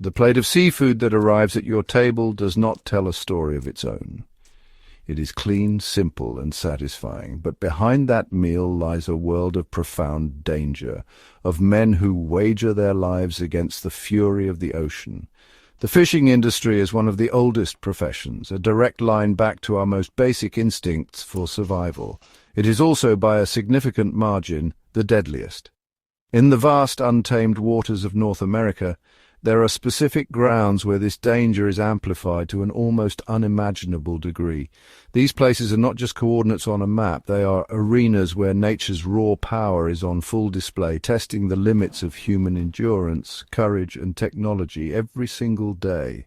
The plate of seafood that arrives at your table does not tell a story of its own. It is clean, simple, and satisfying, but behind that meal lies a world of profound danger, of men who wager their lives against the fury of the ocean. The fishing industry is one of the oldest professions, a direct line back to our most basic instincts for survival. It is also, by a significant margin, the deadliest. In the vast untamed waters of North America, there are specific grounds where this danger is amplified to an almost unimaginable degree. These places are not just coordinates on a map, they are arenas where nature's raw power is on full display, testing the limits of human endurance, courage, and technology every single day.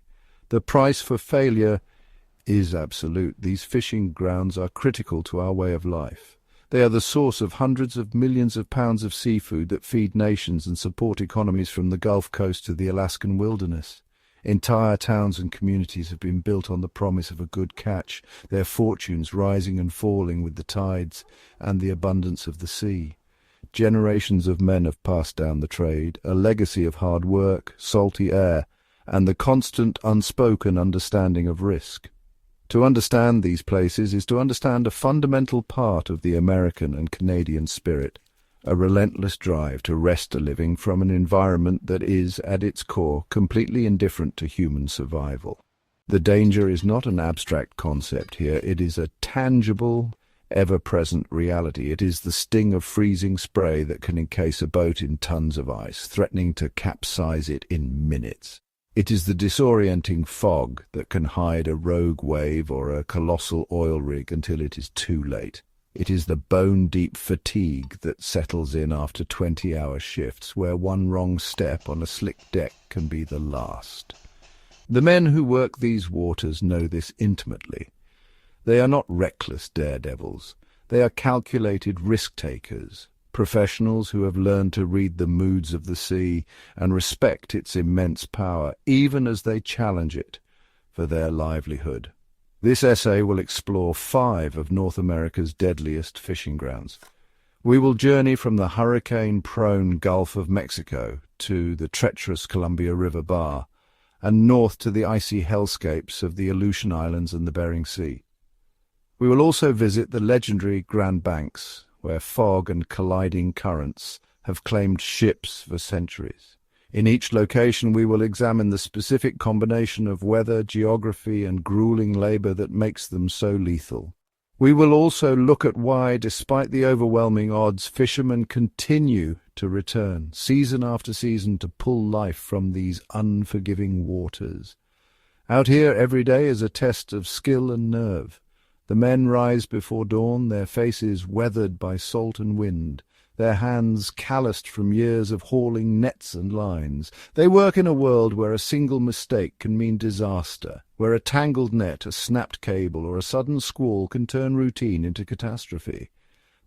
The price for failure is absolute. These fishing grounds are critical to our way of life. They are the source of hundreds of millions of pounds of seafood that feed nations and support economies from the Gulf Coast to the Alaskan wilderness. Entire towns and communities have been built on the promise of a good catch, their fortunes rising and falling with the tides and the abundance of the sea. Generations of men have passed down the trade, a legacy of hard work, salty air, and the constant unspoken understanding of risk. To understand these places is to understand a fundamental part of the American and Canadian spirit, a relentless drive to wrest a living from an environment that is, at its core, completely indifferent to human survival. The danger is not an abstract concept here, it is a tangible, ever-present reality. It is the sting of freezing spray that can encase a boat in tons of ice, threatening to capsize it in minutes. It is the disorienting fog that can hide a rogue wave or a colossal oil rig until it is too late. It is the bone-deep fatigue that settles in after 20-hour shifts, where one wrong step on a slick deck can be the last. The men who work these waters know this intimately. They are not reckless daredevils. They are calculated risk-takers, professionals who have learned to read the moods of the sea and respect its immense power, even as they challenge it for their livelihood. This essay will explore 5 of North America's deadliest fishing grounds. We will journey from the hurricane-prone Gulf of Mexico to the treacherous Columbia River Bar, and north to the icy hellscapes of the Aleutian Islands and the Bering Sea. We will also visit the legendary Grand Banks, where fog and colliding currents have claimed ships for centuries. In each location we will examine the specific combination of weather, geography, and grueling labor that makes them so lethal. We will also look at why, despite the overwhelming odds, fishermen continue to return, season after season, to pull life from these unforgiving waters. Out here every day is a test of skill and nerve. The men rise before dawn, their faces weathered by salt and wind, their hands calloused from years of hauling nets and lines. They work in a world where a single mistake can mean disaster, where a tangled net, a snapped cable, or a sudden squall can turn routine into catastrophe.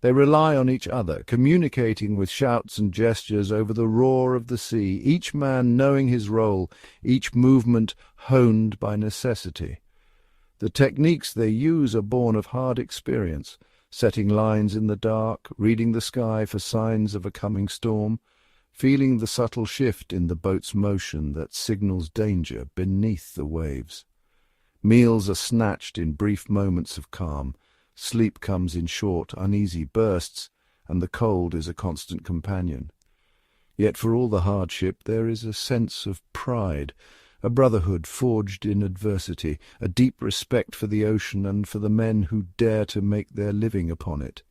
They rely on each other, communicating with shouts and gestures over the roar of the sea, each man knowing his role, each movement honed by necessity. The techniques they use are born of hard experience, setting lines in the dark, reading the sky for signs of a coming storm, feeling the subtle shift in the boat's motion that signals danger beneath the waves. Meals are snatched in brief moments of calm, sleep comes in short, uneasy bursts, and the cold is a constant companion. Yet for all the hardship there is a sense of pride, a brotherhood forged in adversity, a deep respect for the ocean and for the men who dare to make their living upon it.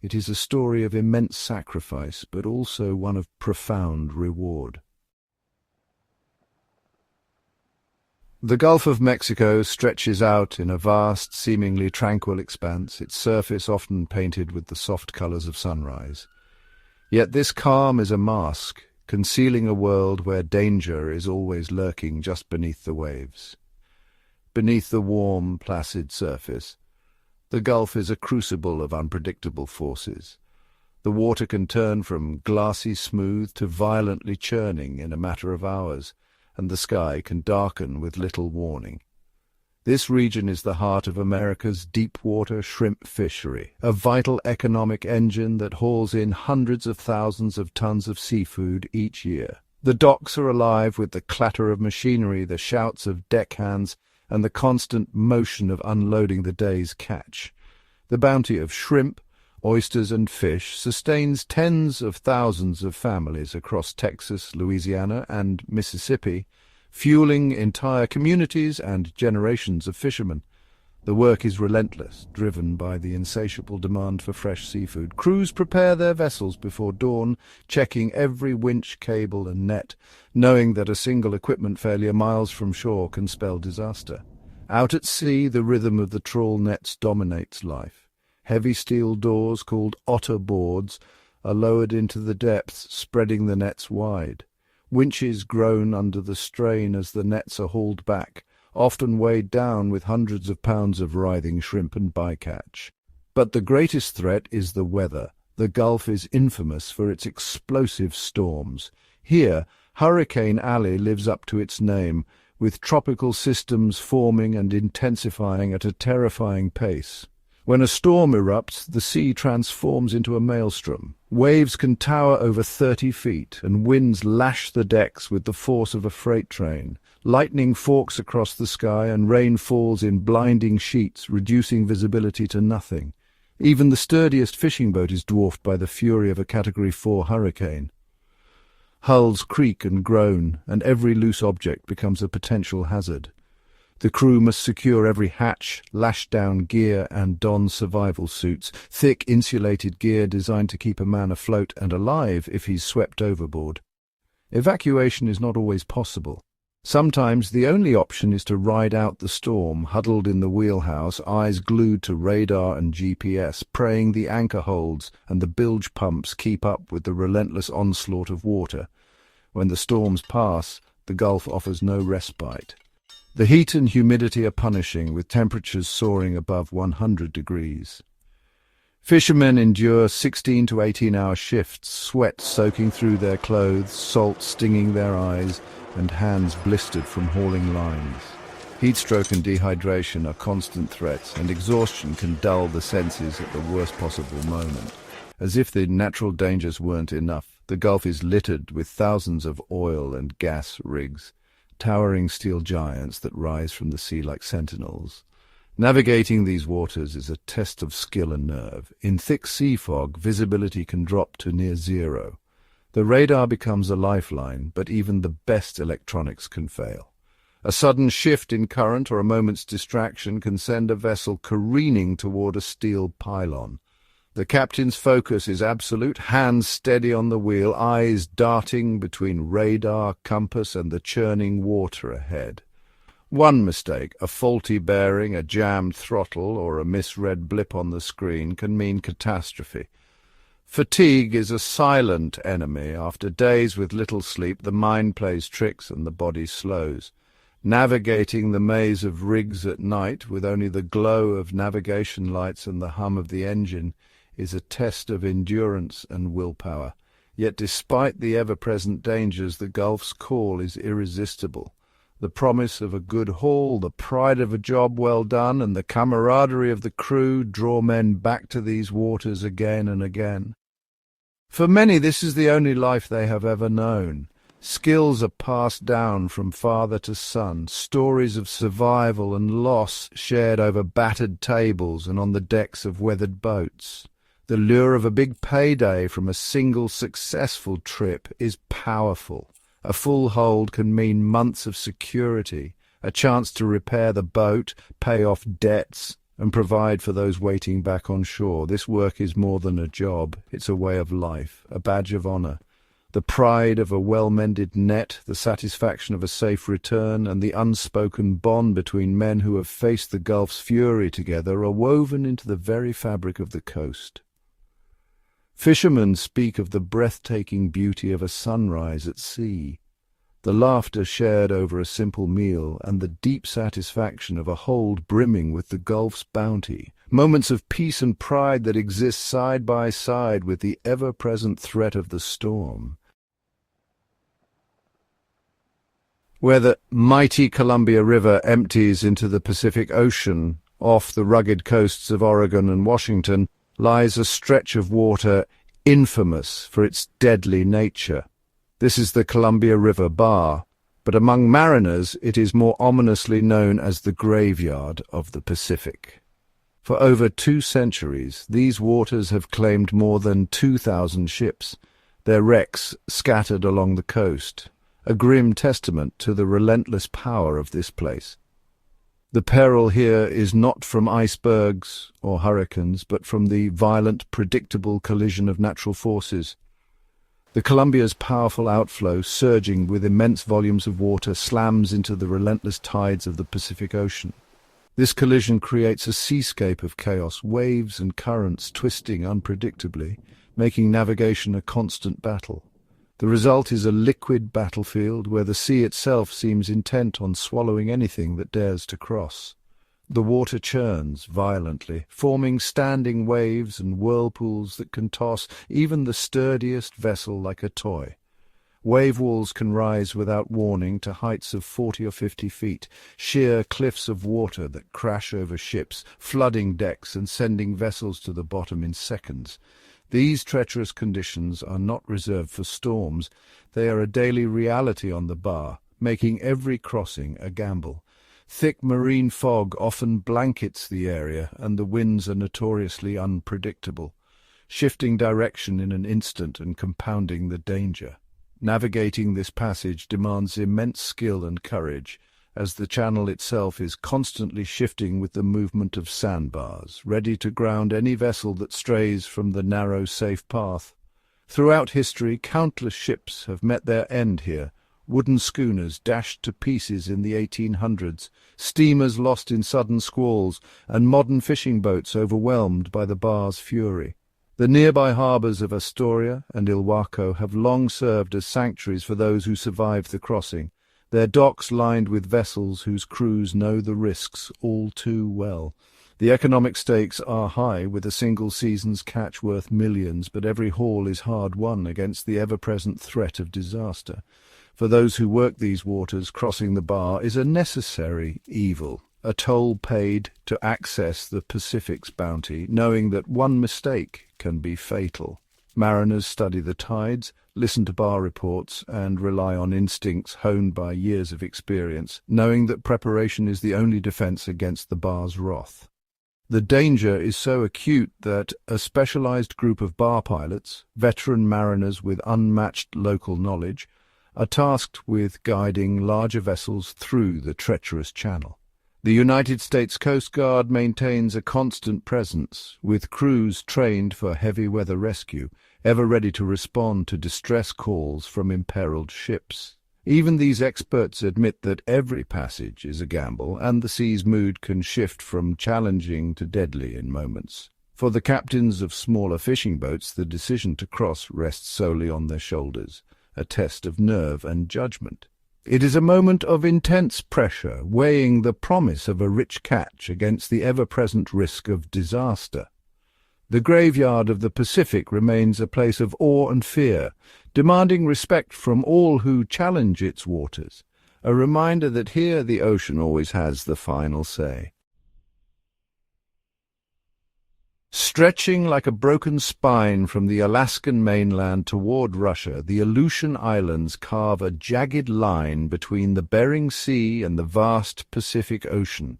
It is a story of immense sacrifice, but also one of profound reward. The Gulf of Mexico stretches out in a vast, seemingly tranquil expanse, its surface often painted with the soft colors of sunrise. Yet this calm is a mask, concealing a world where danger is always lurking just beneath the waves. Beneath the warm, placid surface, the Gulf is a crucible of unpredictable forces. The water can turn from glassy smooth to violently churning in a matter of hours, and the sky can darken with little warning. This region is the heart of America's deep-water shrimp fishery, a vital economic engine that hauls in hundreds of thousands of tons of seafood each year. The docks are alive with the clatter of machinery, the shouts of deckhands, and the constant motion of unloading the day's catch. The bounty of shrimp, oysters and fish sustains tens of thousands of families across Texas, Louisiana, and Mississippi, fueling entire communities and generations of fishermen. The work is relentless, driven by the insatiable demand for fresh seafood. Crews prepare their vessels before dawn, checking every winch, cable and net, knowing that a single equipment failure miles from shore can spell disaster. Out at sea, the rhythm of the trawl nets dominates life. Heavy steel doors, called otter boards, are lowered into the depths, spreading the nets wide. Winches groan under the strain as the nets are hauled back, often weighed down with hundreds of pounds of writhing shrimp and bycatch. But the greatest threat is the weather. The Gulf is infamous for its explosive storms. Here, Hurricane Alley lives up to its name, with tropical systems forming and intensifying at a terrifying pace. When a storm erupts, the sea transforms into a maelstrom. Waves can tower over 30 feet, and winds lash the decks with the force of a freight train. Lightning forks across the sky, and rain falls in blinding sheets, reducing visibility to nothing. Even the sturdiest fishing boat is dwarfed by the fury of a Category 4 hurricane. Hulls creak and groan, and every loose object becomes a potential hazard. The crew must secure every hatch, lash down gear, and don survival suits, thick insulated gear designed to keep a man afloat and alive if he's swept overboard. Evacuation is not always possible. Sometimes the only option is to ride out the storm, huddled in the wheelhouse, eyes glued to radar and GPS, praying the anchor holds and the bilge pumps keep up with the relentless onslaught of water. When the storms pass, the Gulf offers no respite. The heat and humidity are punishing, with temperatures soaring above 100 degrees. Fishermen endure 16 to 18-hour shifts, sweat soaking through their clothes, salt stinging their eyes, and hands blistered from hauling lines. Heatstroke and dehydration are constant threats, and exhaustion can dull the senses at the worst possible moment. As if the natural dangers weren't enough, the Gulf is littered with thousands of oil and gas rigs, towering steel giants that rise from the sea like sentinels. Navigating these waters is a test of skill and nerve. In thick sea fog, visibility can drop to near zero. The radar becomes a lifeline, but even the best electronics can fail. A sudden shift in current or a moment's distraction can send a vessel careening toward a steel pylon. The captain's focus is absolute, hands steady on the wheel, eyes darting between radar, compass, and the churning water ahead. One mistake, a faulty bearing, a jammed throttle, or a misread blip on the screen, can mean catastrophe. Fatigue is a silent enemy. After days with little sleep, the mind plays tricks and the body slows. Navigating the maze of rigs at night, with only the glow of navigation lights and the hum of the engine, is a test of endurance and willpower. Yet despite the ever-present dangers, the Gulf's call is irresistible. The promise of a good haul, the pride of a job well done, and the camaraderie of the crew draw men back to these waters again and again. For many, this is the only life they have ever known. Skills are passed down from father to son, stories of survival and loss shared over battered tables and on the decks of weathered boats. The lure of a big payday from a single successful trip is powerful. A full hold can mean months of security, a chance to repair the boat, pay off debts, and provide for those waiting back on shore. This work is more than a job. It's a way of life, a badge of honor. The pride of a well-mended net, the satisfaction of a safe return, and the unspoken bond between men who have faced the Gulf's fury together are woven into the very fabric of the coast. Fishermen speak of the breathtaking beauty of a sunrise at sea, the laughter shared over a simple meal, and the deep satisfaction of a hold brimming with the Gulf's bounty, moments of peace and pride that exist side by side with the ever-present threat of the storm. Where the mighty Columbia River empties into the Pacific Ocean, off the rugged coasts of Oregon and Washington, lies a stretch of water infamous for its deadly nature. This is the Columbia River Bar, but among mariners it is more ominously known as the graveyard of the Pacific. For over 2 centuries, these waters have claimed more than 2,000 ships, their wrecks scattered along the coast, a grim testament to the relentless power of this place. The peril here is not from icebergs or hurricanes, but from the violent, predictable collision of natural forces. The Columbia's powerful outflow, surging with immense volumes of water, slams into the relentless tides of the Pacific Ocean. This collision creates a seascape of chaos, waves and currents twisting unpredictably, making navigation a constant battle. The result is a liquid battlefield where the sea itself seems intent on swallowing anything that dares to cross. The water churns violently, forming standing waves and whirlpools that can toss even the sturdiest vessel like a toy. Wave walls can rise without warning to heights of 40 or 50 feet, sheer cliffs of water that crash over ships, flooding decks and sending vessels to the bottom in seconds. These treacherous conditions are not reserved for storms. They are a daily reality on the bar, making every crossing a gamble. Thick marine fog often blankets the area, and the winds are notoriously unpredictable, shifting direction in an instant and compounding the danger. Navigating this passage demands immense skill and courage, as the channel itself is constantly shifting with the movement of sandbars, ready to ground any vessel that strays from the narrow, safe path. Throughout history, countless ships have met their end here. Wooden schooners dashed to pieces in the 1800s, steamers lost in sudden squalls, and modern fishing boats overwhelmed by the bar's fury. The nearby harbours of Astoria and Ilwaco have long served as sanctuaries for those who survived the crossing, their docks lined with vessels whose crews know the risks all too well. The economic stakes are high, with a single season's catch worth millions, but every haul is hard won against the ever-present threat of disaster. For those who work these waters, crossing the bar is a necessary evil, a toll paid to access the Pacific's bounty, knowing that one mistake can be fatal. Mariners study the tides, listen to bar reports, and rely on instincts honed by years of experience, knowing that preparation is the only defense against the bar's wrath. The danger is so acute that a specialized group of bar pilots, veteran mariners with unmatched local knowledge, are tasked with guiding larger vessels through the treacherous channel. The United States Coast Guard maintains a constant presence, with crews trained for heavy weather rescue, ever ready to respond to distress calls from imperiled ships. Even these experts admit that every passage is a gamble, and the sea's mood can shift from challenging to deadly in moments. For the captains of smaller fishing boats, the decision to cross rests solely on their shoulders, a test of nerve and judgment. It is a moment of intense pressure, weighing the promise of a rich catch against the ever-present risk of disaster. The graveyard of the Pacific remains a place of awe and fear, demanding respect from all who challenge its waters, a reminder that here the ocean always has the final say. Stretching like a broken spine from the Alaskan mainland toward Russia, the Aleutian Islands carve a jagged line between the Bering Sea and the vast Pacific Ocean,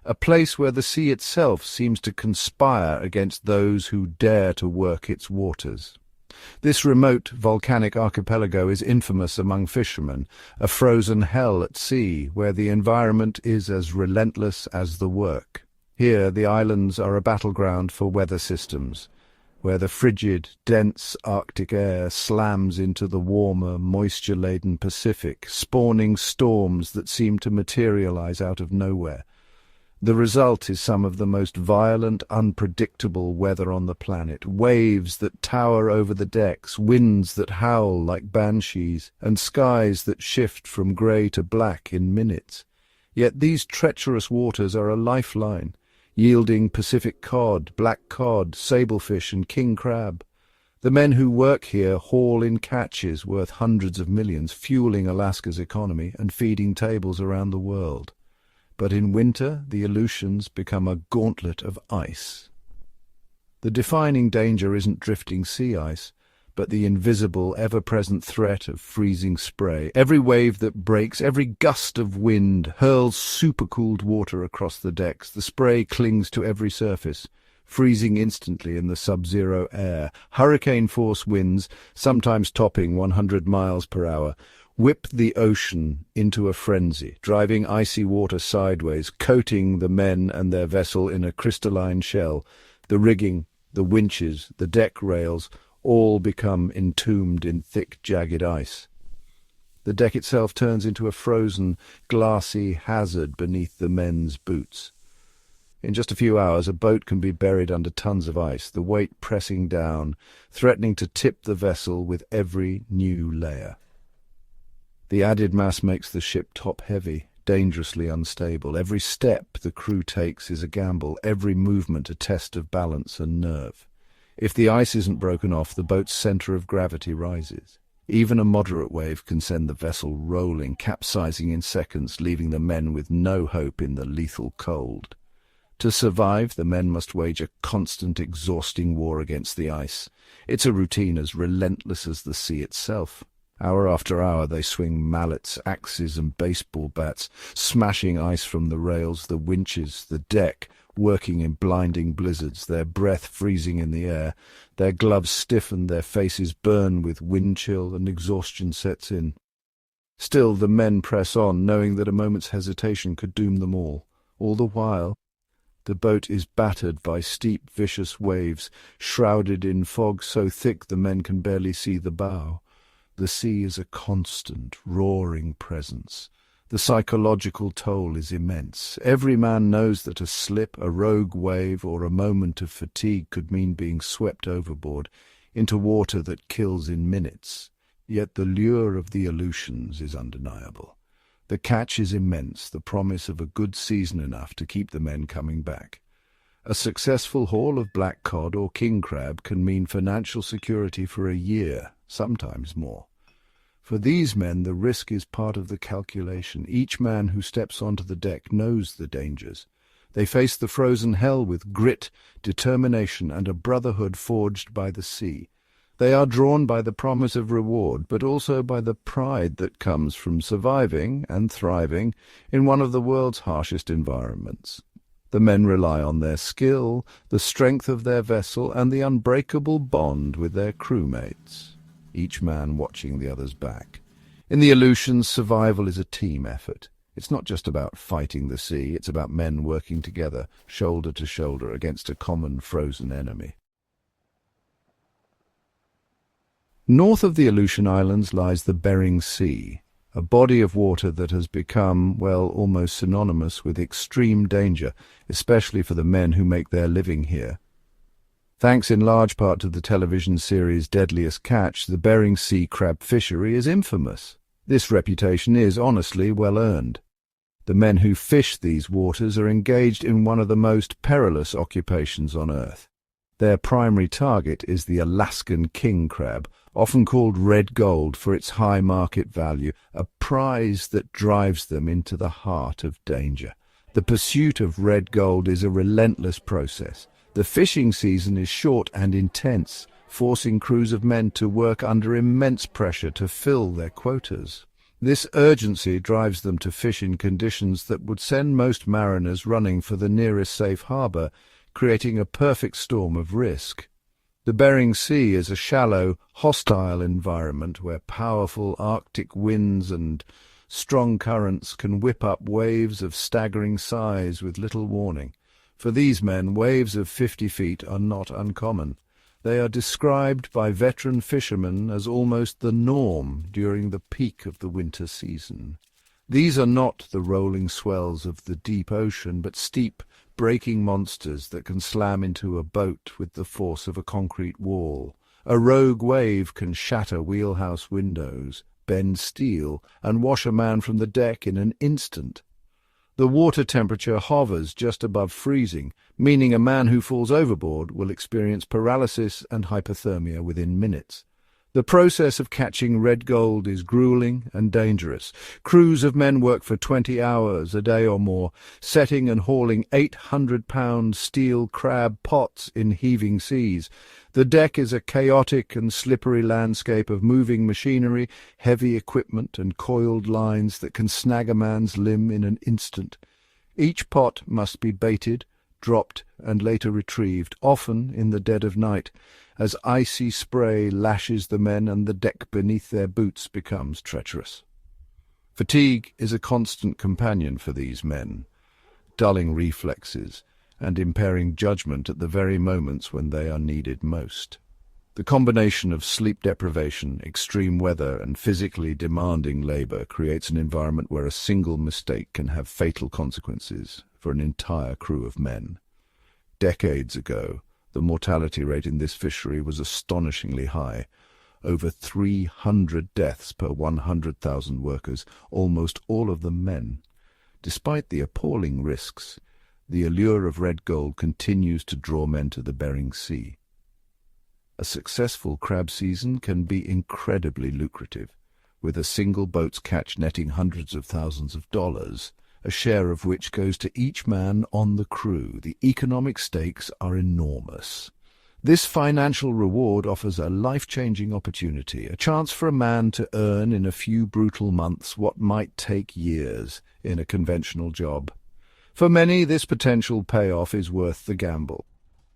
a place where the sea itself seems to conspire against those who dare to work its waters. This remote volcanic archipelago is infamous among fishermen, a frozen hell at sea where the environment is as relentless as the work. Here the islands are a battleground for weather systems, where the frigid, dense Arctic air slams into the warmer, moisture-laden Pacific, spawning storms that seem to materialize out of nowhere. The result is some of the most violent, unpredictable weather on the planet, waves that tower over the decks, winds that howl like banshees, and skies that shift from grey to black in minutes. Yet these treacherous waters are a lifeline, yielding Pacific cod, black cod, sablefish and king crab. The men who work here haul in catches worth hundreds of millions, fueling Alaska's economy and feeding tables around the world. But in winter, the Aleutians become a gauntlet of ice. The defining danger isn't drifting sea ice, but the invisible, ever-present threat of freezing spray. Every wave that breaks, every gust of wind hurls supercooled water across the decks. The spray clings to every surface, freezing instantly in the sub-zero air. Hurricane-force winds, sometimes topping 100 miles per hour, whip the ocean into a frenzy, driving icy water sideways, coating the men and their vessel in a crystalline shell. The rigging, the winches, the deck rails, all become entombed in thick, jagged ice. The deck itself turns into a frozen, glassy hazard beneath the men's boots. In just a few hours, a boat can be buried under tons of ice, the weight pressing down, threatening to tip the vessel with every new layer. The added mass makes the ship top-heavy, dangerously unstable. Every step the crew takes is a gamble, every movement a test of balance and nerve. If the ice isn't broken off, the boat's centre of gravity rises. Even a moderate wave can send the vessel rolling, capsizing in seconds, leaving the men with no hope in the lethal cold. To survive, the men must wage a constant, exhausting war against the ice. It's a routine as relentless as the sea itself. Hour after hour they swing mallets, axes and baseball bats, smashing ice from the rails, the winches, the deck, working in blinding blizzards, their breath freezing in the air. Their gloves stiffen, their faces burn with wind chill, and exhaustion sets in. Still the men press on, knowing that a moment's hesitation could doom them all. All the while, the boat is battered by steep, vicious waves, shrouded in fog so thick the men can barely see the bow. The sea is a constant, roaring presence. The psychological toll is immense. Every man knows that a slip, a rogue wave, or a moment of fatigue could mean being swept overboard into water that kills in minutes. Yet the lure of the Aleutians is undeniable. The catch is immense, the promise of a good season enough to keep the men coming back. A successful haul of black cod or king crab can mean financial security for a year, sometimes more. For these men, the risk is part of the calculation. Each man who steps onto the deck knows the dangers. They face the frozen hell with grit, determination, and a brotherhood forged by the sea. They are drawn by the promise of reward, but also by the pride that comes from surviving and thriving in one of the world's harshest environments. The men rely on their skill, the strength of their vessel, and the unbreakable bond with their crewmates, each man watching the other's back. In the Aleutians, survival is a team effort. It's not just about fighting the sea, it's about men working together, shoulder to shoulder, against a common frozen enemy. North of the Aleutian Islands lies the Bering Sea, a body of water that has become, well, almost synonymous with extreme danger, especially for the men who make their living here. Thanks in large part to the television series Deadliest catch, the Bering Sea crab fishery is infamous. This reputation is, honestly, well earned. The men who fish these waters are engaged in one of the most perilous occupations on Earth. Their primary target is the Alaskan king crab, often called red gold for its high market value, a prize that drives them into the heart of danger. The pursuit of red gold is a relentless process. The fishing season is short and intense, forcing crews of men to work under immense pressure to fill their quotas. This urgency drives them to fish in conditions that would send most mariners running for the nearest safe harbour, creating a perfect storm of risk. The Bering Sea is a shallow, hostile environment where powerful Arctic winds and strong currents can whip up waves of staggering size with little warning. For these men, waves of 50 feet are not uncommon. They are described by veteran fishermen as almost the norm during the peak of the winter season. These are not the rolling swells of the deep ocean, but steep, breaking monsters that can slam into a boat with the force of a concrete wall. A rogue wave can shatter wheelhouse windows, bend steel, and wash a man from the deck in an instant. The water temperature hovers just above freezing, meaning a man who falls overboard will experience paralysis and hypothermia within minutes. The process of catching red gold is grueling and dangerous. Crews of men work for 20 hours a day or more, setting and hauling 800-pound steel crab pots in heaving seas. The deck is a chaotic and slippery landscape of moving machinery, heavy equipment and coiled lines that can snag a man's limb in an instant. Each pot must be baited, dropped and later retrieved, often in the dead of night, as icy spray lashes the men and the deck beneath their boots becomes treacherous. Fatigue is a constant companion for these men, dulling reflexes and impairing judgment at the very moments when they are needed most. The combination of sleep deprivation, extreme weather, and physically demanding labor creates an environment where a single mistake can have fatal consequences for an entire crew of men. Decades ago, the mortality rate in this fishery was astonishingly high. Over 300 deaths per 100,000 workers, almost all of them men. Despite the appalling risks, the allure of red gold continues to draw men to the Bering Sea. A successful crab season can be incredibly lucrative, with a single boat's catch netting hundreds of thousands of dollars, a share of which goes to each man on the crew. The economic stakes are enormous. This financial reward offers a life-changing opportunity, a chance for a man to earn in a few brutal months what might take years in a conventional job. For many, this potential payoff is worth the gamble.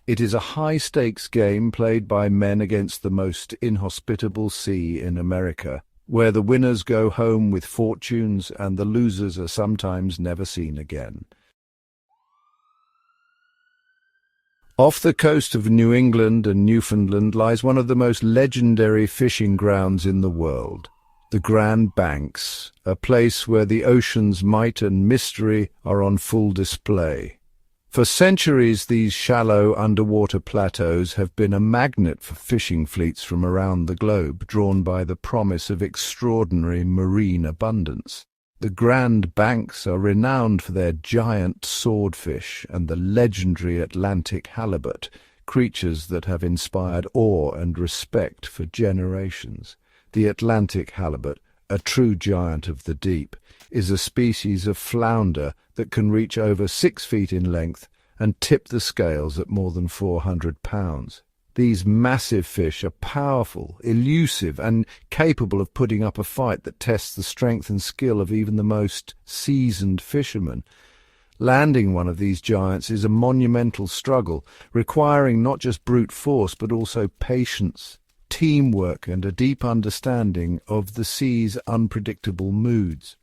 It is a high-stakes game played by men against the most inhospitable sea in America, where the winners go home with fortunes and the losers are sometimes never seen again. Off the coast of New England and Newfoundland lies one of the most legendary fishing grounds in the world, the Grand Banks, a place where the ocean's might and mystery are on full display. For centuries, these shallow underwater plateaus have been a magnet for fishing fleets from around the globe, drawn by the promise of extraordinary marine abundance. The Grand Banks are renowned for their giant swordfish and the legendary Atlantic halibut, creatures that have inspired awe and respect for generations. The Atlantic halibut, a true giant of the deep, is a species of flounder that can reach over 6 feet in length and tip the scales at more than 400 pounds. These massive fish are powerful, elusive, and capable of putting up a fight that tests the strength and skill of even the most seasoned fishermen. Landing one of these giants is a monumental struggle, requiring not just brute force but also patience, teamwork, and a deep understanding of the sea's unpredictable moods.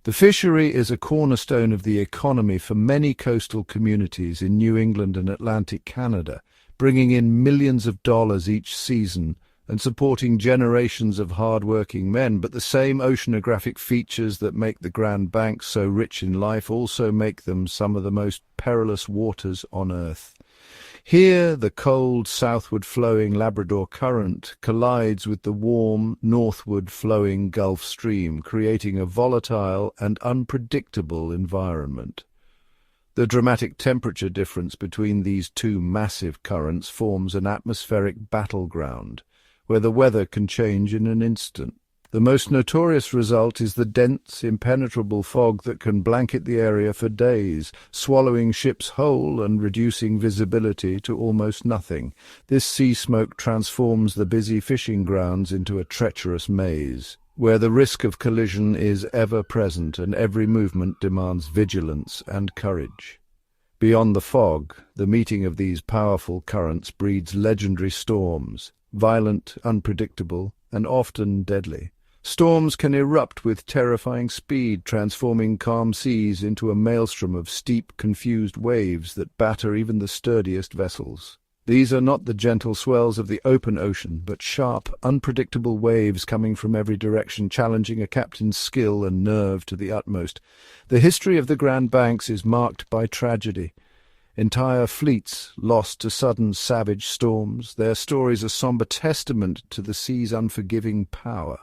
The fishery is a cornerstone of the economy for many coastal communities in New England and Atlantic Canada, bringing in millions of dollars each season and supporting generations of hard-working men. But the same oceanographic features that make the Grand Banks so rich in life also make them some of the most perilous waters on Earth. Here, the cold, southward-flowing Labrador Current collides with the warm, northward-flowing Gulf Stream, creating a volatile and unpredictable environment. The dramatic temperature difference between these two massive currents forms an atmospheric battleground, where the weather can change in an instant. The most notorious result is the dense, impenetrable fog that can blanket the area for days, swallowing ships whole and reducing visibility to almost nothing. This sea smoke transforms the busy fishing grounds into a treacherous maze, where the risk of collision is ever present and every movement demands vigilance and courage. Beyond the fog, the meeting of these powerful currents breeds legendary storms, violent, unpredictable, and often deadly. Storms can erupt with terrifying speed, transforming calm seas into a maelstrom of steep, confused waves that batter even the sturdiest vessels. These are not the gentle swells of the open ocean, but sharp, unpredictable waves coming from every direction, challenging a captain's skill and nerve to the utmost. The history of the Grand Banks is marked by tragedy. Entire fleets lost to sudden, savage storms, their stories a somber testament to the sea's unforgiving power.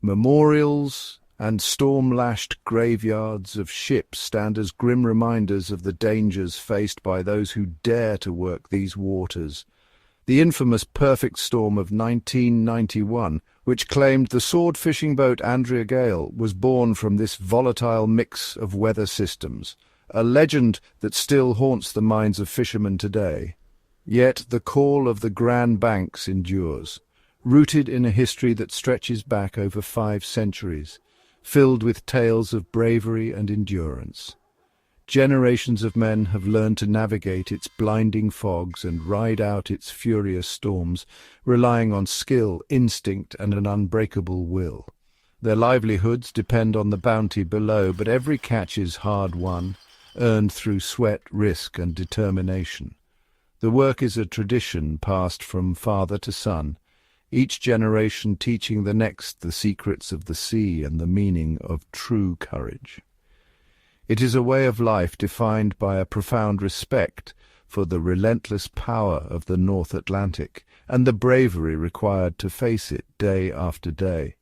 Memorials and storm-lashed graveyards of ships stand as grim reminders of the dangers faced by those who dare to work these waters. The infamous perfect storm of 1991, which claimed the sword fishing boat Andrea Gale, was born from this volatile mix of weather systems, a legend that still haunts the minds of fishermen today. Yet the call of the Grand Banks endures, rooted in a history that stretches back over 5 centuries, filled with tales of bravery and endurance. Generations of men have learned to navigate its blinding fogs and ride out its furious storms, relying on skill, instinct, and an unbreakable will. Their livelihoods depend on the bounty below, but every catch is hard-won, earned through sweat, risk, and determination. The work is a tradition passed from father to son, each generation teaching the next the secrets of the sea and the meaning of true courage. It is a way of life defined by a profound respect for the relentless power of the North Atlantic and the bravery required to face it day after day.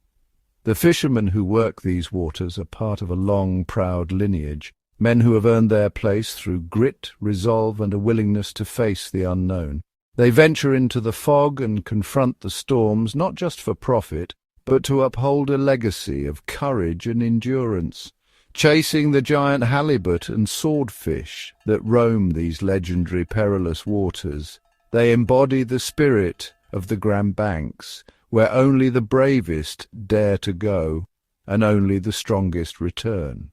The fishermen who work these waters are part of a long, proud lineage, men who have earned their place through grit, resolve, and a willingness to face the unknown. They venture into the fog and confront the storms not just for profit, but to uphold a legacy of courage and endurance. Chasing the giant halibut and swordfish that roam these legendary perilous waters, they embody the spirit of the Grand Banks, where only the bravest dare to go, and only the strongest return.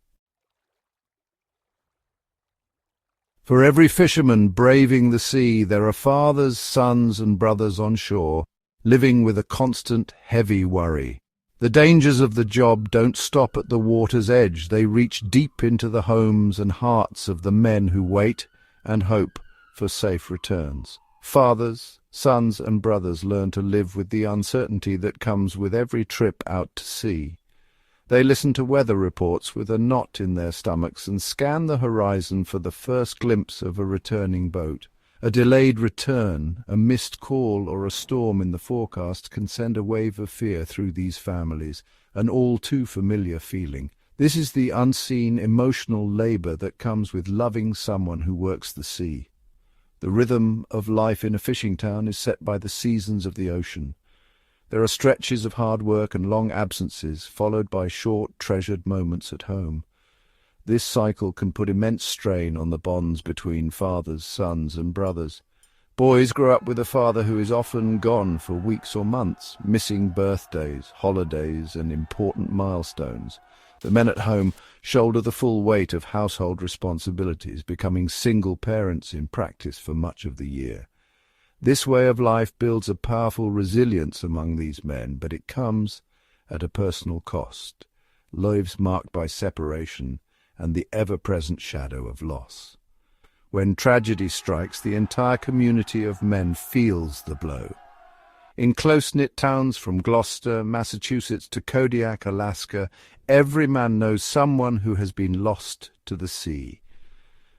For every fisherman braving the sea, there are fathers, sons, and brothers on shore, living with a constant, heavy worry. The dangers of the job don't stop at the water's edge. They reach deep into the homes and hearts of the men who wait and hope for safe returns. Fathers, sons, and brothers learn to live with the uncertainty that comes with every trip out to sea. They listen to weather reports with a knot in their stomachs and scan the horizon for the first glimpse of a returning boat. A delayed return, a missed call, or a storm in the forecast can send a wave of fear through these families, an all-too-familiar feeling. This is the unseen emotional labor that comes with loving someone who works the sea. The rhythm of life in a fishing town is set by the seasons of the ocean. There are stretches of hard work and long absences, followed by short, treasured moments at home. This cycle can put immense strain on the bonds between fathers, sons, and brothers. Boys grow up with a father who is often gone for weeks or months, missing birthdays, holidays, and important milestones. The men at home shoulder the full weight of household responsibilities, becoming single parents in practice for much of the year. This way of life builds a powerful resilience among these men, but it comes at a personal cost. Lives marked by separation and the ever-present shadow of loss. When tragedy strikes, the entire community of men feels the blow. In close-knit towns from Gloucester, Massachusetts to Kodiak, Alaska, every man knows someone who has been lost to the sea.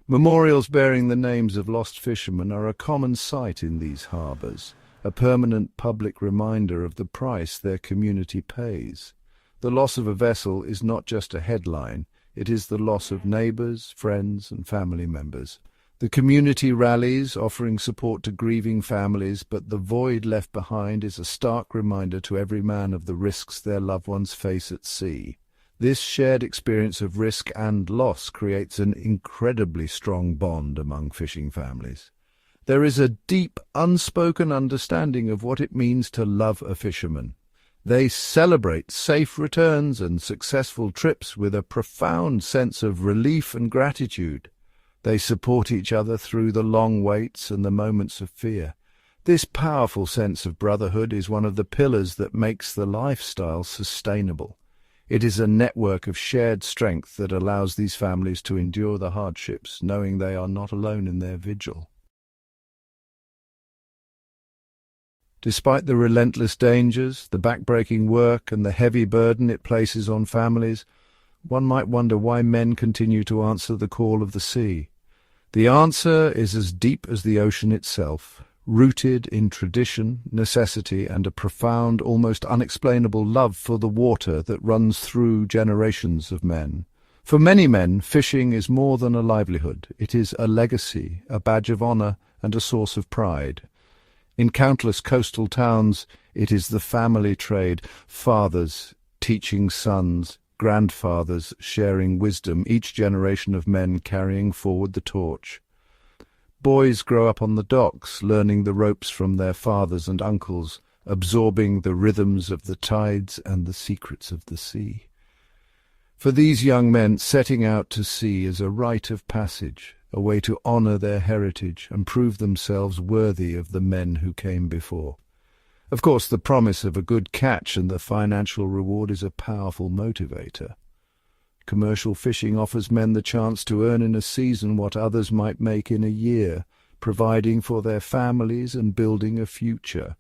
Memorials bearing the names of lost fishermen are a common sight in these harbours, a permanent public reminder of the price their community pays. The loss of a vessel is not just a headline, it is the loss of neighbours, friends, and family members. The community rallies, offering support to grieving families, but the void left behind is a stark reminder to every man of the risks their loved ones face at sea. This shared experience of risk and loss creates an incredibly strong bond among fishing families. There is a deep, unspoken understanding of what it means to love a fisherman. They celebrate safe returns and successful trips with a profound sense of relief and gratitude. They support each other through the long waits and the moments of fear. This powerful sense of brotherhood is one of the pillars that makes the lifestyle sustainable. It is a network of shared strength that allows these families to endure the hardships, knowing they are not alone in their vigil. Despite the relentless dangers, the backbreaking work, and the heavy burden it places on families, one might wonder why men continue to answer the call of the sea. The answer is as deep as the ocean itself, rooted in tradition, necessity, and a profound, almost unexplainable love for the water that runs through generations of men. For many men, fishing is more than a livelihood. It is a legacy, a badge of honor, and a source of pride. In countless coastal towns, it is the family trade, fathers teaching sons, grandfathers sharing wisdom, each generation of men carrying forward the torch. Boys grow up on the docks, learning the ropes from their fathers and uncles, absorbing the rhythms of the tides and the secrets of the sea. For these young men, setting out to sea is a rite of passage, a way to honor their heritage and prove themselves worthy of the men who came before. Of course, the promise of a good catch and the financial reward is a powerful motivator. Commercial fishing offers men the chance to earn in a season what others might make in a year, providing for their families and building a future.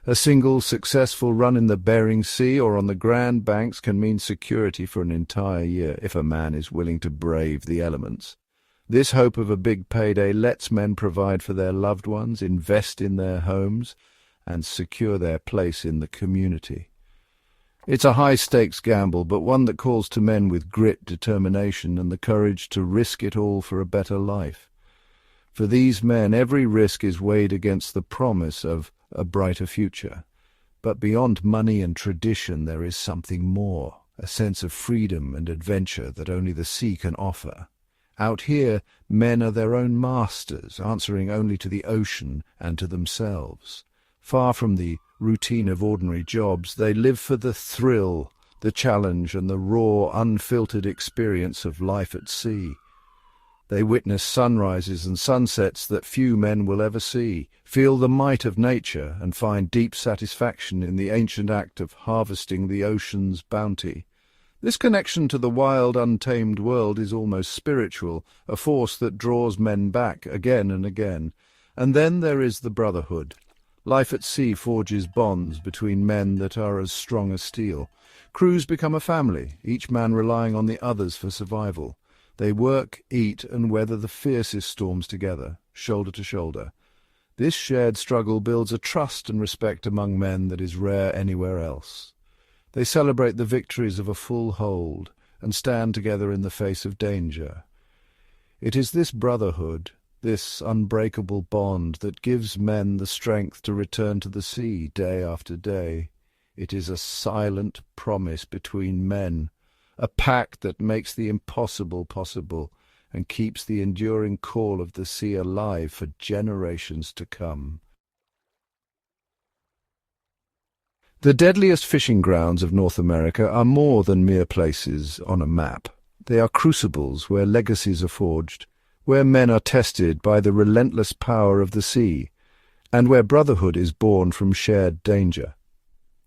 A single successful run in the Bering Sea or on the Grand Banks can mean security for an entire year if a man is willing to brave the elements. This hope of a big payday lets men provide for their loved ones, invest in their homes, and secure their place in the community. It's a high-stakes gamble, but one that calls to men with grit, determination, and the courage to risk it all for a better life. For these men, every risk is weighed against the promise of a brighter future. But beyond money and tradition, there is something more, a sense of freedom and adventure that only the sea can offer. Out here, men are their own masters, answering only to the ocean and to themselves. Far from the routine of ordinary jobs, they live for the thrill, the challenge, and the raw, unfiltered experience of life at sea. They witness sunrises and sunsets that few men will ever see, feel the might of nature, and find deep satisfaction in the ancient act of harvesting the ocean's bounty. This connection to the wild, untamed world is almost spiritual, a force that draws men back again and again. And then there is the Brotherhood. Life at sea forges bonds between men that are as strong as steel. Crews become a family, each man relying on the others for survival. They work, eat, and weather the fiercest storms together, shoulder to shoulder. This shared struggle builds a trust and respect among men that is rare anywhere else. They celebrate the victories of a full hold and stand together in the face of danger. It is this brotherhood, this unbreakable bond, that gives men the strength to return to the sea day after day. It is a silent promise between men, a pact that makes the impossible possible and keeps the enduring call of the sea alive for generations to come. The deadliest fishing grounds of North America are more than mere places on a map. They are crucibles where legacies are forged, where men are tested by the relentless power of the sea, and where brotherhood is born from shared danger.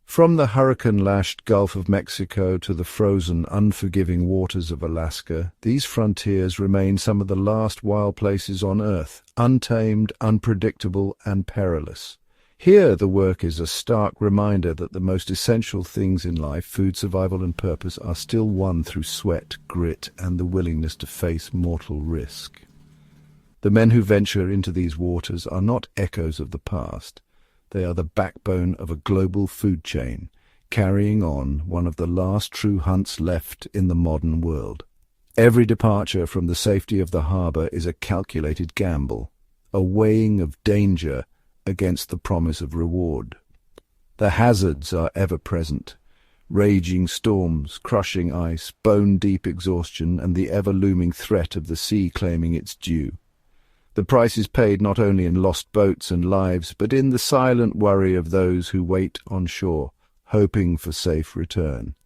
From the hurricane-lashed Gulf of Mexico to the frozen, unforgiving waters of Alaska, these frontiers remain some of the last wild places on Earth, untamed, unpredictable, and perilous. Here the work is a stark reminder that the most essential things in life, food, survival, and purpose, are still won through sweat, grit, and the willingness to face mortal risk. The men who venture into these waters are not echoes of the past. They are the backbone of a global food chain, carrying on one of the last true hunts left in the modern world. Every departure from the safety of the harbor is a calculated gamble, a weighing of danger against the promise of reward. The hazards are ever present: raging storms, crushing ice, bone-deep exhaustion, and the ever-looming threat of the sea claiming its due. The price is paid not only in lost boats and lives, but in the silent worry of those who wait on shore, hoping for safe return.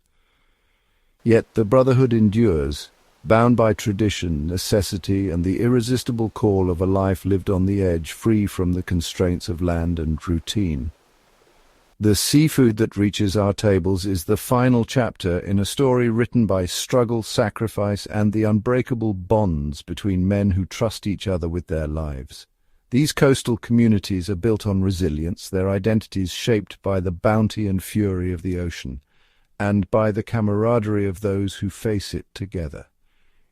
Yet the brotherhood endures, bound by tradition, necessity, and the irresistible call of a life lived on the edge, free from the constraints of land and routine. The seafood that reaches our tables is the final chapter in a story written by struggle, sacrifice, and the unbreakable bonds between men who trust each other with their lives. These coastal communities are built on resilience, their identities shaped by the bounty and fury of the ocean, and by the camaraderie of those who face it together.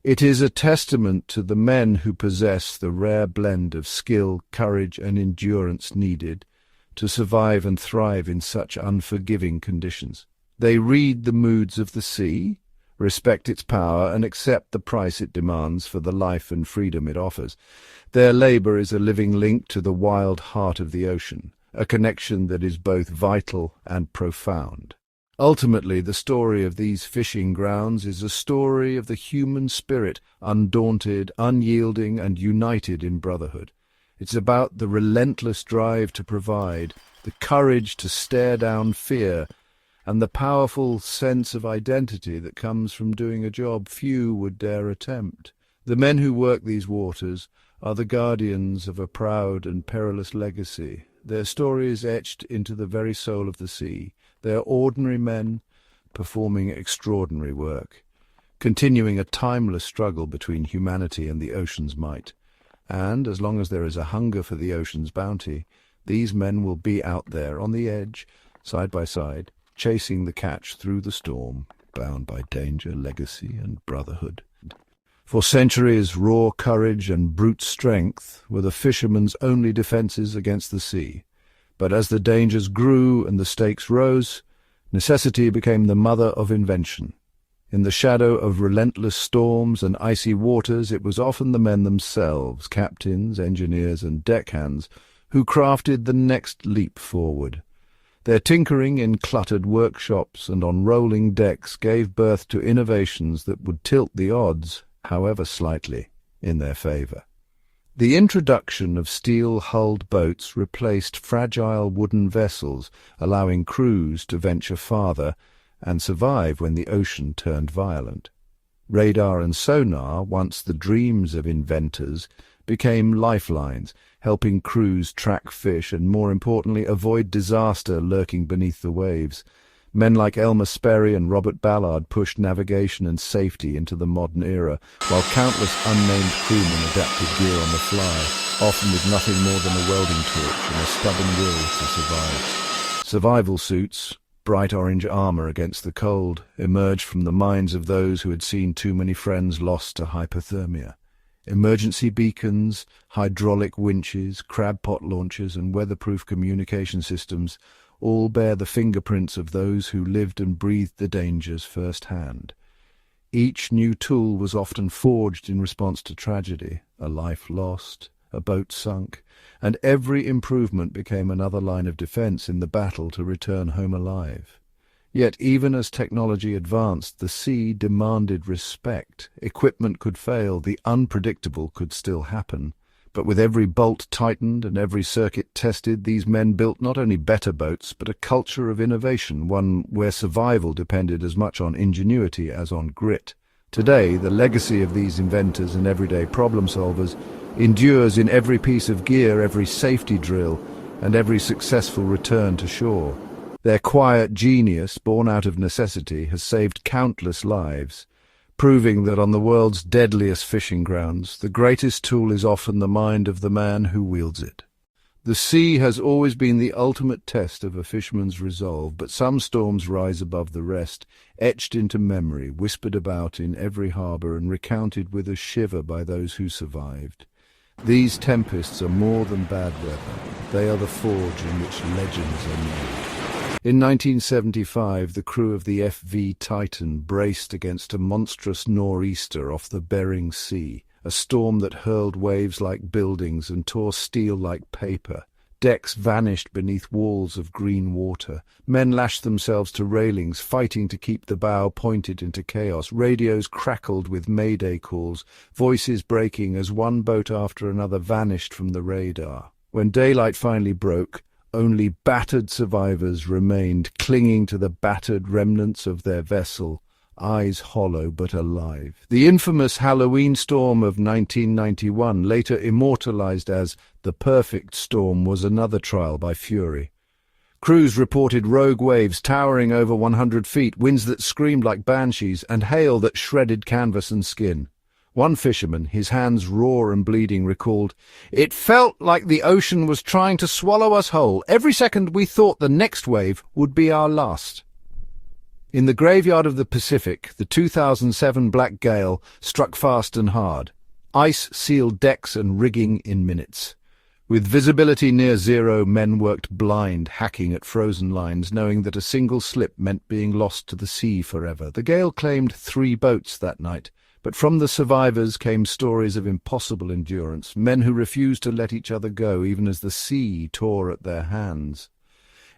It is a testament to the men who possess the rare blend of skill, courage, and endurance needed to survive and thrive in such unforgiving conditions. They read the moods of the sea, respect its power, and accept the price it demands for the life and freedom it offers. Their labor is a living link to the wild heart of the ocean, a connection that is both vital and profound. Ultimately, the story of these fishing grounds is a story of the human spirit, undaunted, unyielding, and united in brotherhood. It's about the relentless drive to provide, the courage to stare down fear, and the powerful sense of identity that comes from doing a job few would dare attempt. The men who work these waters are the guardians of a proud and perilous legacy. Their story is etched into the very soul of the sea. They are ordinary men performing extraordinary work, continuing a timeless struggle between humanity and the ocean's might. And as long as there is a hunger for the ocean's bounty, these men will be out there on the edge, side by side, chasing the catch through the storm, bound by danger, legacy, and brotherhood. For centuries, raw courage and brute strength were the fishermen's only defences against the sea. But as the dangers grew and the stakes rose, necessity became the mother of invention. In the shadow of relentless storms and icy waters, it was often the men themselves, captains, engineers, and deckhands, who crafted the next leap forward. Their tinkering in cluttered workshops and on rolling decks gave birth to innovations that would tilt the odds, however slightly, in their favour. The introduction of steel-hulled boats replaced fragile wooden vessels, allowing crews to venture farther and survive when the ocean turned violent. Radar and sonar, once the dreams of inventors, became lifelines, helping crews track fish and, more importantly, avoid disaster lurking beneath the waves. Men like Elmer Sperry and Robert Ballard pushed navigation and safety into the modern era, while countless unnamed crewmen adapted gear on the fly, often with nothing more than a welding torch and a stubborn will to survive. Survival suits, bright orange armour against the cold, emerged from the minds of those who had seen too many friends lost to hypothermia. Emergency beacons, hydraulic winches, crab pot launchers, and weatherproof communication systems all bear the fingerprints of those who lived and breathed the dangers firsthand. Each new tool was often forged in response to tragedy, a life lost, a boat sunk, and every improvement became another line of defense in the battle to return home alive. Yet even as technology advanced, the sea demanded respect. Equipment could fail, the unpredictable could still happen. But with every bolt tightened and every circuit tested, these men built not only better boats, but a culture of innovation, one where survival depended as much on ingenuity as on grit. Today, the legacy of these inventors and everyday problem-solvers endures in every piece of gear, every safety drill, and every successful return to shore. Their quiet genius, born out of necessity, has saved countless lives, proving that on the world's deadliest fishing grounds, the greatest tool is often the mind of the man who wields it. The sea has always been the ultimate test of a fisherman's resolve, but some storms rise above the rest, etched into memory, whispered about in every harbour and recounted with a shiver by those who survived. These tempests are more than bad weather. They are the forge in which legends are made. In 1975, the crew of the FV Titan braced against a monstrous nor'easter off the Bering Sea, a storm that hurled waves like buildings and tore steel like paper. Decks vanished beneath walls of green water. Men lashed themselves to railings, fighting to keep the bow pointed into chaos. Radios crackled with mayday calls, voices breaking as one boat after another vanished from the radar. When daylight finally broke, only battered survivors remained, clinging to the battered remnants of their vessel, eyes hollow but alive. The infamous Halloween storm of 1991, later immortalized as the Perfect Storm, was another trial by fury. Crews reported rogue waves towering over 100 feet, winds that screamed like banshees, and hail that shredded canvas and skin. One fisherman, his hands raw and bleeding, recalled, "It felt like the ocean was trying to swallow us whole. Every second we thought the next wave would be our last." In the graveyard of the Pacific, the 2007 Black Gale struck fast and hard. Ice sealed decks and rigging in minutes. With visibility near zero, men worked blind, hacking at frozen lines, knowing that a single slip meant being lost to the sea forever. The gale claimed 3 boats that night, But from the survivors came stories of impossible endurance, men who refused to let each other go even as the sea tore at their hands.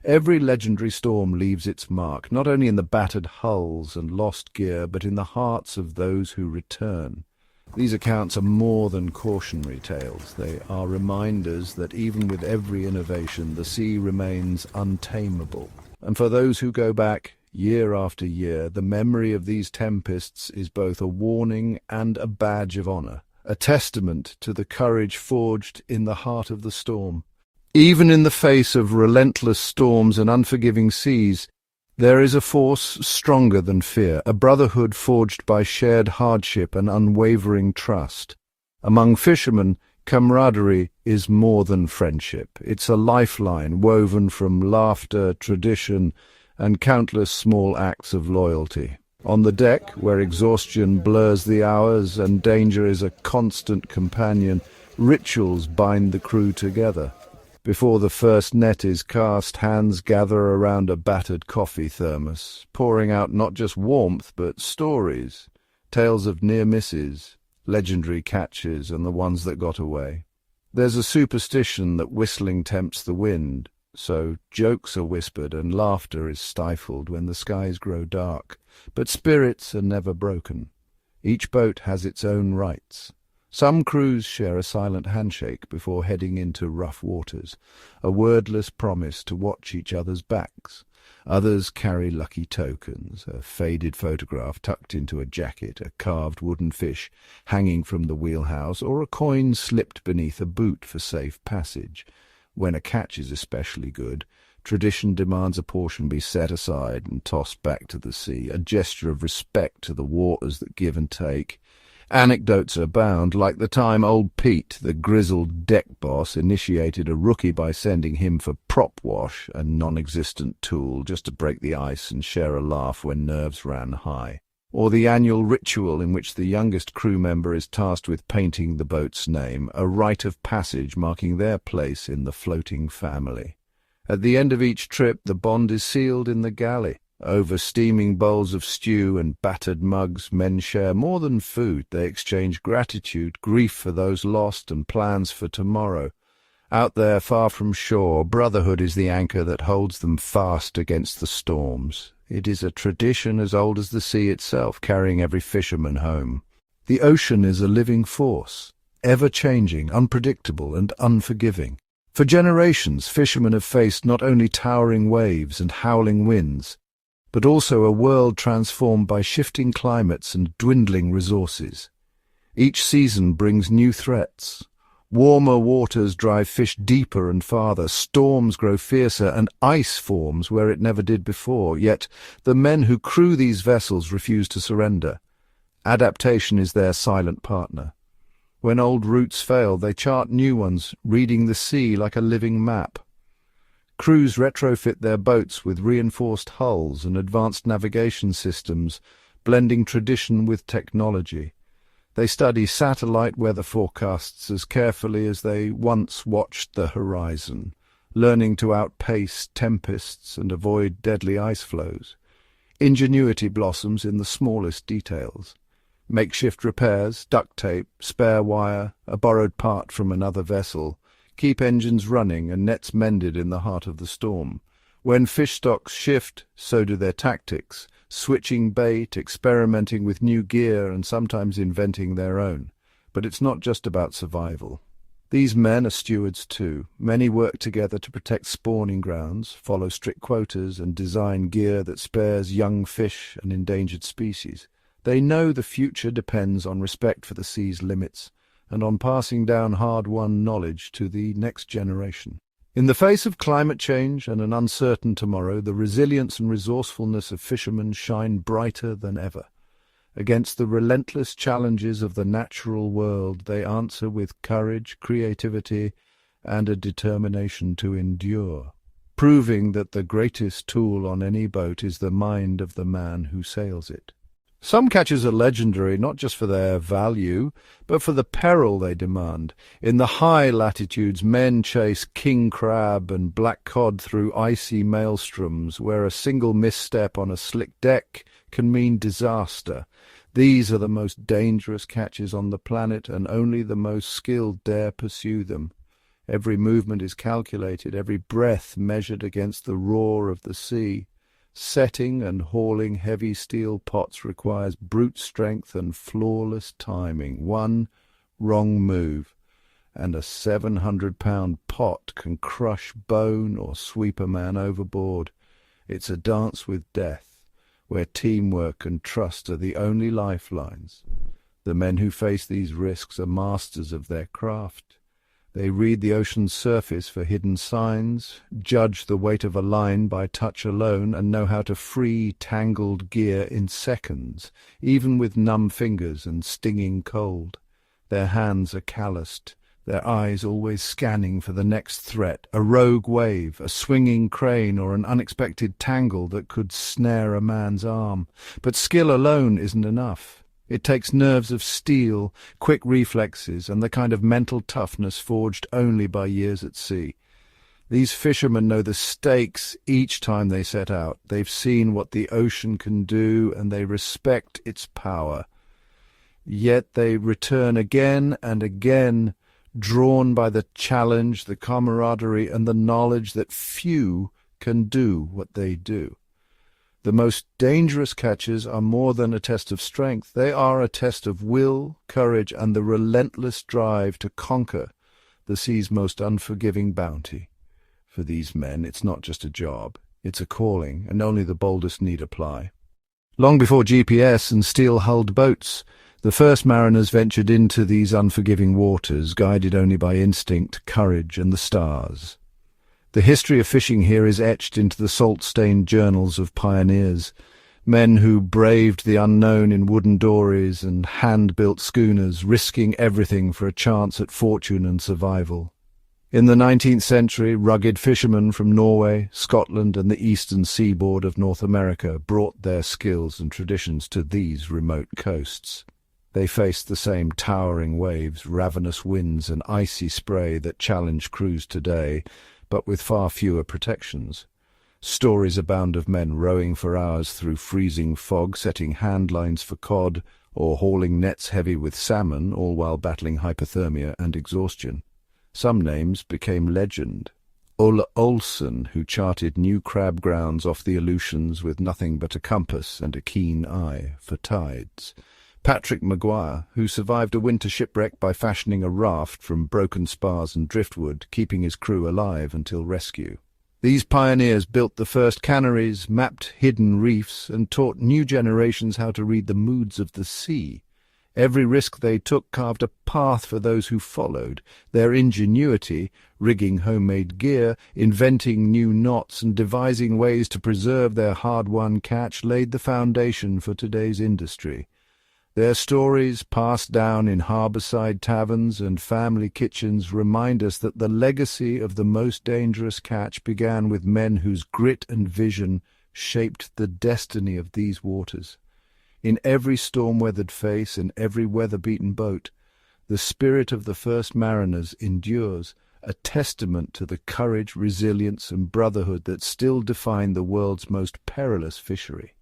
Every legendary storm leaves its mark, not only in the battered hulls and lost gear, but in the hearts of those who return. These accounts are more than cautionary tales. They are reminders that even with every innovation, the sea remains untamable. And for those who go back, year after year, the memory of these tempests is both a warning and a badge of honor, a testament to the courage forged in the heart of the storm. Even in the face of relentless storms and unforgiving seas, there is a force stronger than fear, a brotherhood forged by shared hardship and unwavering trust. Among fishermen, camaraderie is more than friendship. It's a lifeline woven from laughter, tradition, and countless small acts of loyalty. On the deck, where exhaustion blurs the hours and danger is a constant companion, rituals bind the crew together. Before the first net is cast, hands gather around a battered coffee thermos, pouring out not just warmth but stories, tales of near misses, legendary catches, and the ones that got away. There's a superstition that whistling tempts the wind, so jokes are whispered and laughter is stifled when the skies grow dark. But spirits are never broken. Each boat has its own rites. Some crews share a silent handshake before heading into rough waters, a wordless promise to watch each other's backs. Others carry lucky tokens, a faded photograph tucked into a jacket, a carved wooden fish hanging from the wheelhouse, or a coin slipped beneath a boot for safe passage. When a catch is especially good, tradition demands a portion be set aside and tossed back to the sea, a gesture of respect to the waters that give and take. Anecdotes abound, like the time old Pete, the grizzled deck boss, initiated a rookie by sending him for prop wash, a non-existent tool, just to break the ice and share a laugh when nerves ran high. Or the annual ritual in which the youngest crew member is tasked with painting the boat's name, a rite of passage marking their place in the floating family. At the end of each trip, the bond is sealed in the galley. Over steaming bowls of stew and battered mugs, men share more than food. They exchange gratitude, grief for those lost, and plans for tomorrow. Out there, far from shore, brotherhood is the anchor that holds them fast against the storms. It is a tradition as old as the sea itself, carrying every fisherman home. The ocean is a living force, ever-changing, unpredictable, and unforgiving. For generations, fishermen have faced not only towering waves and howling winds, but also a world transformed by shifting climates and dwindling resources. Each season brings new threats. Warmer waters drive fish deeper and farther, storms grow fiercer, and ice forms where it never did before. Yet the men who crew these vessels refuse to surrender. Adaptation is their silent partner. When old routes fail, they chart new ones, reading the sea like a living map. Crews retrofit their boats with reinforced hulls and advanced navigation systems, blending tradition with technology. They study satellite weather forecasts as carefully as they once watched the horizon, learning to outpace tempests and avoid deadly ice flows. Ingenuity blossoms in the smallest details. Makeshift repairs, duct tape, spare wire, a borrowed part from another vessel, keep engines running and nets mended in the heart of the storm. When fish stocks shift, so do their tactics, switching bait, experimenting with new gear, and sometimes inventing their own. But it's not just about survival. These men are stewards too. Many work together to protect spawning grounds, follow strict quotas, and design gear that spares young fish and endangered species. They know the future depends on respect for the sea's limits, and on passing down hard-won knowledge to the next generation. In the face of climate change and an uncertain tomorrow, the resilience and resourcefulness of fishermen shine brighter than ever. Against the relentless challenges of the natural world, they answer with courage, creativity, and a determination to endure, proving that the greatest tool on any boat is the mind of the man who sails it. Some catches are legendary not just for their value, but for the peril they demand. In the high latitudes, men chase king crab and black cod through icy maelstroms, where a single misstep on a slick deck can mean disaster. These are the most dangerous catches on the planet, and only the most skilled dare pursue them. Every movement is calculated, every breath measured against the roar of the sea. Setting and hauling heavy steel pots requires brute strength and flawless timing. One wrong move, and a 700-pound pot can crush bone or sweep a man overboard. It's a dance with death, where teamwork and trust are the only lifelines. The men who face these risks are masters of their craft. They read the ocean's surface for hidden signs, judge the weight of a line by touch alone, and know how to free tangled gear in seconds, even with numb fingers and stinging cold. Their hands are calloused, their eyes always scanning for the next threat, a rogue wave, a swinging crane, or an unexpected tangle that could snare a man's arm. But skill alone isn't enough. It takes nerves of steel, quick reflexes, and the kind of mental toughness forged only by years at sea. These fishermen know the stakes each time they set out. They've seen what the ocean can do, and they respect its power. Yet they return again and again, drawn by the challenge, the camaraderie, and the knowledge that few can do what they do. The most dangerous catches are more than a test of strength. They are a test of will, courage, and the relentless drive to conquer the sea's most unforgiving bounty. For these men, it's not just a job. It's a calling, and only the boldest need apply. Long before GPS and steel-hulled boats, the first mariners ventured into these unforgiving waters, guided only by instinct, courage, and the stars. The history of fishing here is etched into the salt-stained journals of pioneers, men who braved the unknown in wooden dories and hand-built schooners, risking everything for a chance at fortune and survival. In the 19th century, rugged fishermen from Norway, Scotland, and the eastern seaboard of North America brought their skills and traditions to these remote coasts. They faced the same towering waves, ravenous winds, and icy spray that challenge crews today, but with far fewer protections. Stories abound of men rowing for hours through freezing fog, setting handlines for cod, or hauling nets heavy with salmon, all while battling hypothermia and exhaustion. Some names became legend. Ole Olsen, who charted new crab grounds off the Aleutians with nothing but a compass and a keen eye for tides. Patrick Maguire, who survived a winter shipwreck by fashioning a raft from broken spars and driftwood, keeping his crew alive until rescue. These pioneers built the first canneries, mapped hidden reefs, and taught new generations how to read the moods of the sea. Every risk they took carved a path for those who followed. Their ingenuity, rigging homemade gear, inventing new knots, and devising ways to preserve their hard-won catch, laid the foundation for today's industry. Their stories, passed down in harbourside taverns and family kitchens, remind us that the legacy of the most dangerous catch began with men whose grit and vision shaped the destiny of these waters. In every storm-weathered face, in every weather-beaten boat, the spirit of the first mariners endures, a testament to the courage, resilience, and brotherhood that still define the world's most perilous fishery.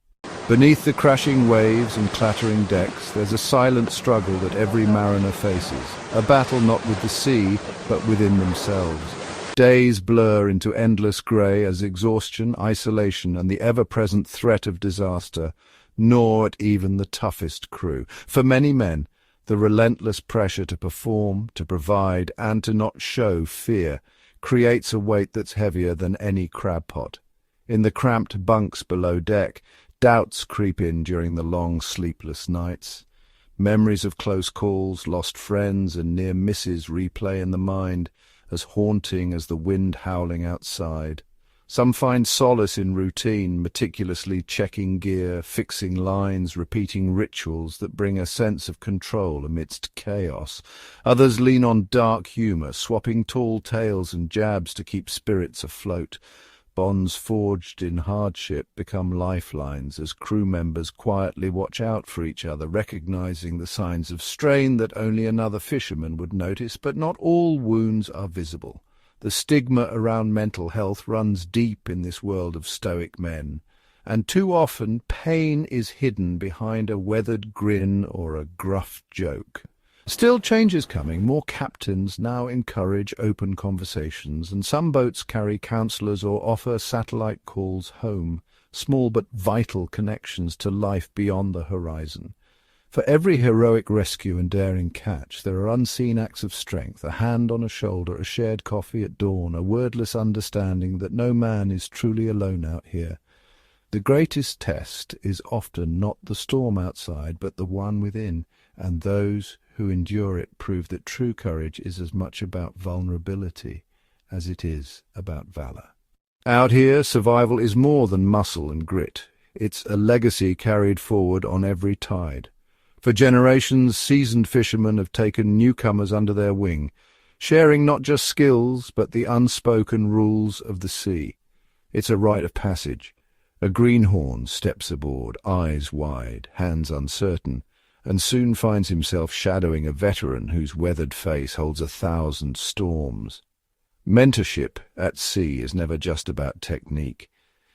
Beneath the crashing waves and clattering decks, there's a silent struggle that every mariner faces, a battle not with the sea, but within themselves. Days blur into endless grey as exhaustion, isolation, and the ever-present threat of disaster gnaw at even the toughest crew. For many men, the relentless pressure to perform, to provide, and to not show fear creates a weight that's heavier than any crab pot. In the cramped bunks below deck, doubts creep in during the long, sleepless nights. Memories of close calls, lost friends, and near misses replay in the mind, as haunting as the wind howling outside. Some find solace in routine, meticulously checking gear, fixing lines, repeating rituals that bring a sense of control amidst chaos. Others lean on dark humour, swapping tall tales and jabs to keep spirits afloat. Bonds forged in hardship become lifelines as crew members quietly watch out for each other, recognizing the signs of strain that only another fisherman would notice. But not all wounds are visible. The stigma around mental health runs deep in this world of stoic men, and too often pain is hidden behind a weathered grin or a gruff joke. Still, change is coming. More captains now encourage open conversations, and some boats carry counselors or offer satellite calls home, small but vital connections to life beyond the horizon. For every heroic rescue and daring catch, there are unseen acts of strength, a hand on a shoulder, a shared coffee at dawn, a wordless understanding that no man is truly alone out here. The greatest test is often not the storm outside, but the one within, and those who endure it prove that true courage is as much about vulnerability as it is about valor. Out here, survival is more than muscle and grit. It's a legacy carried forward on every tide. For generations, seasoned fishermen have taken newcomers under their wing, sharing not just skills, but the unspoken rules of the sea. It's a rite of passage. A greenhorn steps aboard, eyes wide, hands uncertain, and soon finds himself shadowing a veteran whose weathered face holds 1,000 storms. Mentorship at sea is never just about technique.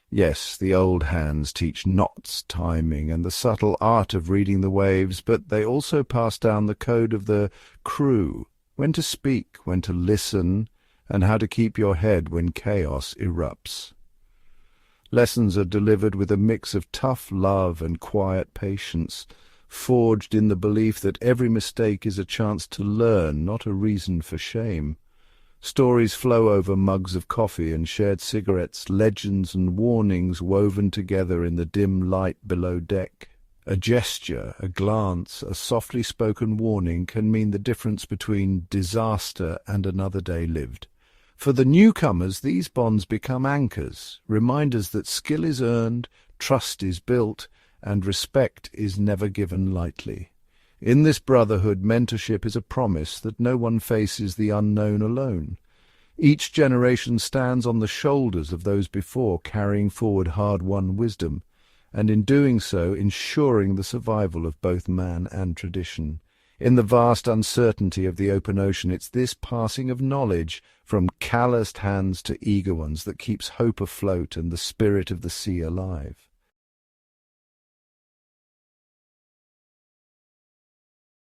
Yes, the old hands teach knots, timing, and the subtle art of reading the waves, but they also pass down the code of the crew, when to speak, when to listen, and how to keep your head when chaos erupts. Lessons are delivered with a mix of tough love and quiet patience, forged in the belief that every mistake is a chance to learn, not a reason for shame. Stories flow over mugs of coffee and shared cigarettes, legends and warnings woven together in the dim light below deck. A gesture, a glance, a softly spoken warning can mean the difference between disaster and another day lived. For the newcomers, these bonds become anchors, reminders that skill is earned, trust is built, and respect is never given lightly. In this brotherhood, mentorship is a promise that no one faces the unknown alone. Each generation stands on the shoulders of those before, carrying forward hard-won wisdom, and in doing so ensuring the survival of both man and tradition. In the vast uncertainty of the open ocean, it's this passing of knowledge from calloused hands to eager ones that keeps hope afloat and the spirit of the sea alive.